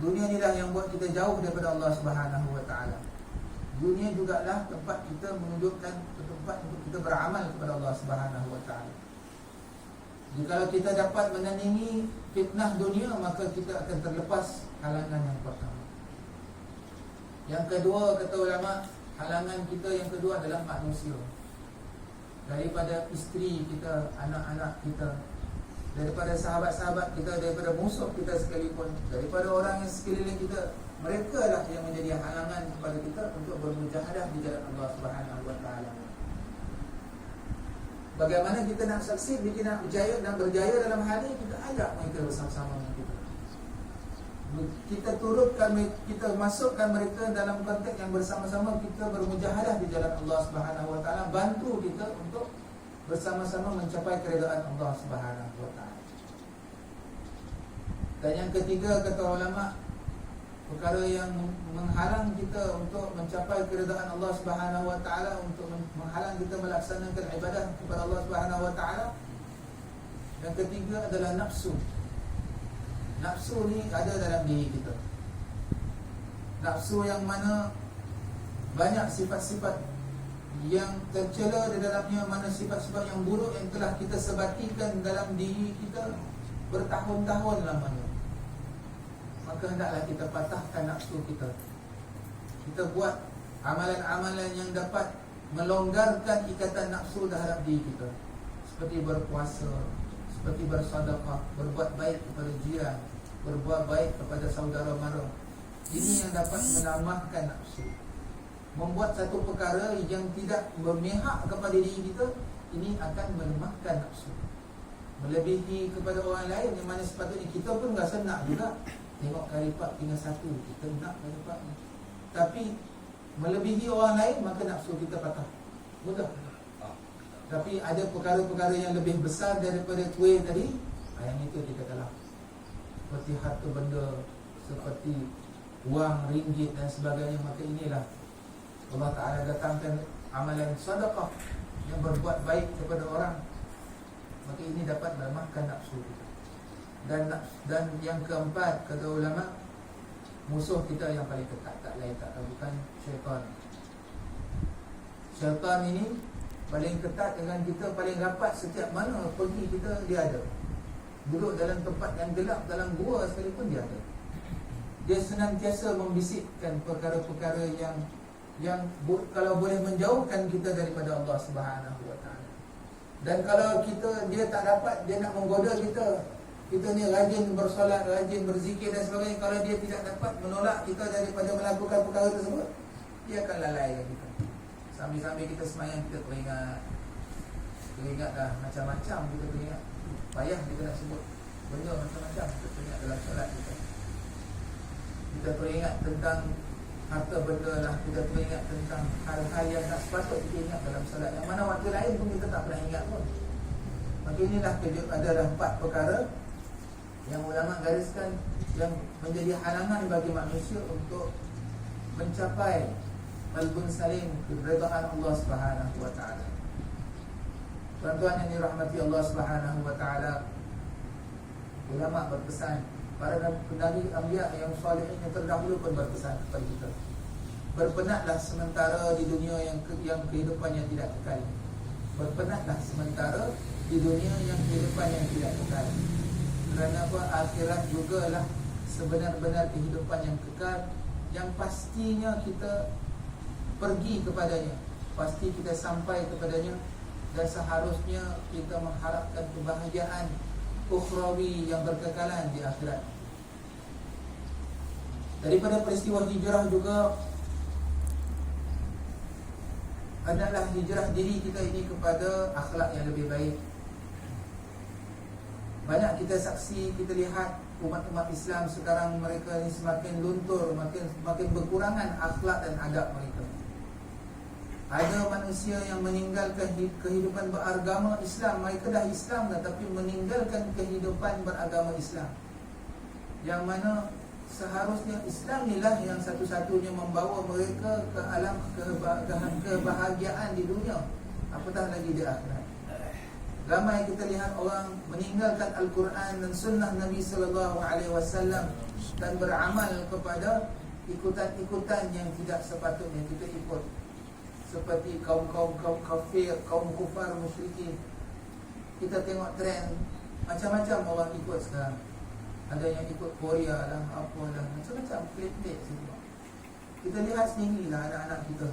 Dunia inilah yang buat kita jauh daripada Allah Subhanahu wa taala. Dunia jugalah tempat kita menunjukkan tempat untuk kita beramal kepada Allah Subhanahu wa taala. Jikalau kita dapat menandingi fitnah dunia, maka kita akan terlepas halangan yang pertama. Yang kedua, kata ulama, halangan kita yang kedua adalah manusia. Daripada isteri kita, anak-anak kita, daripada sahabat-sahabat kita, daripada musuh kita sekalipun, daripada orang yang sekeliling kita, mereka lah yang menjadi halangan kepada kita untuk bermujahadah di jalan Allah Subhanahu wa taala. Bagaimana kita nak sukses, kita nak berjaya dalam hal ini, kita ajak mereka bersama-sama dengan kita. Kita turutkan, kita masukkan mereka dalam konteks yang bersama-sama kita bermujahadah di jalan Allah Subhanahu wa taala, bantu kita untuk bersama-sama mencapai keredaan Allah Subhanahu wa taala. Dan yang ketiga, kata ulama, perkara yang menghalang kita untuk mencapai keredaan Allah Subhanahu wa taala, untuk menghalang kita melaksanakan ibadah kepada Allah Subhanahu wa taala, yang ketiga adalah nafsu. Nafsu ni ada dalam diri kita. Nafsu yang mana banyak sifat-sifat yang tercela di dalamnya, mana sifat-sifat yang buruk yang telah kita sebatikan dalam diri kita bertahun-tahun lamanya. Maka hendaklah kita patahkan nafsu kita. Kita buat amalan-amalan yang dapat melonggarkan ikatan nafsu dalam diri kita, seperti berpuasa, seperti bersedekah, berbuat baik kepada jiran, berbuat baik kepada saudara mara. Ini yang dapat menambahkan nafsu. Membuat satu perkara yang tidak bermihak kepada diri kita, ini akan melemahkan nafsu. Melebihi kepada orang lain, yang mana sepatutnya kita pun rasa nak juga. Tengok kalipat tinggal satu, kita nak kalipat ni. Tapi melebihi orang lain, maka nafsu kita patah. Mudah. Tapi ada perkara-perkara yang lebih besar daripada kuih tadi, yang itu kita kalah. Seperti harta benda, seperti wang, ringgit dan sebagainya. Maka inilah Allah Ta'ala datangkan amalan sedekah yang berbuat baik kepada orang. Maka ini dapat melemahkan nafsu kita. Dan yang keempat, kata ulama, musuh kita yang paling ketat, tak lain tak bukan syaitan. Syaitan ini paling ketat dengan kita, paling rapat. Setiap mana pergi kita, dia ada. Duduk dalam tempat yang gelap, dalam gua sekalipun dia ada. Dia senantiasa membisikkan perkara-perkara yang kalau boleh menjauhkan kita daripada Allah Subhanahu wa taala. Dan kalau dia tak dapat, dia nak menggoda kita ni rajin bersolat, rajin berzikir dan sebagainya, kalau dia tidak dapat menolak kita daripada melakukan perkara tersebut, dia akan lalaikan kita. Sambil-sambil kita semayang, kita teringat dah macam-macam kita teringat. Payah kita nak sebut benda macam-macam, kita teringat dalam solat kita. Kita teringat tentang harta benda lah, kita teringat tentang hal-hal yang tak sepatut kita ingat dalam solat, yang mana waktu lain pun kita tak pernah ingat pun. Maka inilah adalah 4 perkara yang ulama gariskan yang menjadi halangan bagi manusia untuk mencapai qalbun salim, keredaan Allah Subhanahu wa taala. Tuan-tuan yang dirahmati Allah Subhanahu wa taala, ulama berpesan, para nabi anbiya yang salihin yang terdahulu pun berpesan kepada kita. Berpenatlah sementara di dunia yang kehidupannya tidak kekal. Berpenatlah sementara di dunia yang kehidupan yang tidak kekal. Kerana apa? Akhirat jugalah sebenar-benar kehidupan yang kekal, yang pastinya kita pergi kepadanya, pasti kita sampai kepadanya, dan seharusnya kita mengharapkan kebahagiaan ukhrawi yang berkekalan di akhirat. Daripada peristiwa hijrah juga adalah hijrah diri kita ini kepada akhlak yang lebih baik. Banyak kita saksi, kita lihat umat-umat Islam sekarang, mereka ni semakin luntur, makin berkurangan akhlak dan adab mereka. Ada manusia yang meninggalkan kehidupan beragama Islam, mereka dah Islam dah, tapi meninggalkan kehidupan beragama Islam, yang mana seharusnya Islam inilah yang satu-satunya membawa mereka ke alam kebahagiaan di dunia, apatah lagi di akhirat. Ramai kita lihat orang meninggalkan Al-Quran dan Sunnah Nabi SAW dan beramal kepada ikutan-ikutan yang tidak sepatutnya kita ikut, seperti kaum-kaum kafir, kaum kufar musyrikin. Kita tengok trend macam-macam orang ikut sekarang. Ada yang ikut Korea lah, apalah, macam-macam pelik-pelik semua. Kita lihat sendirilah anak-anak kita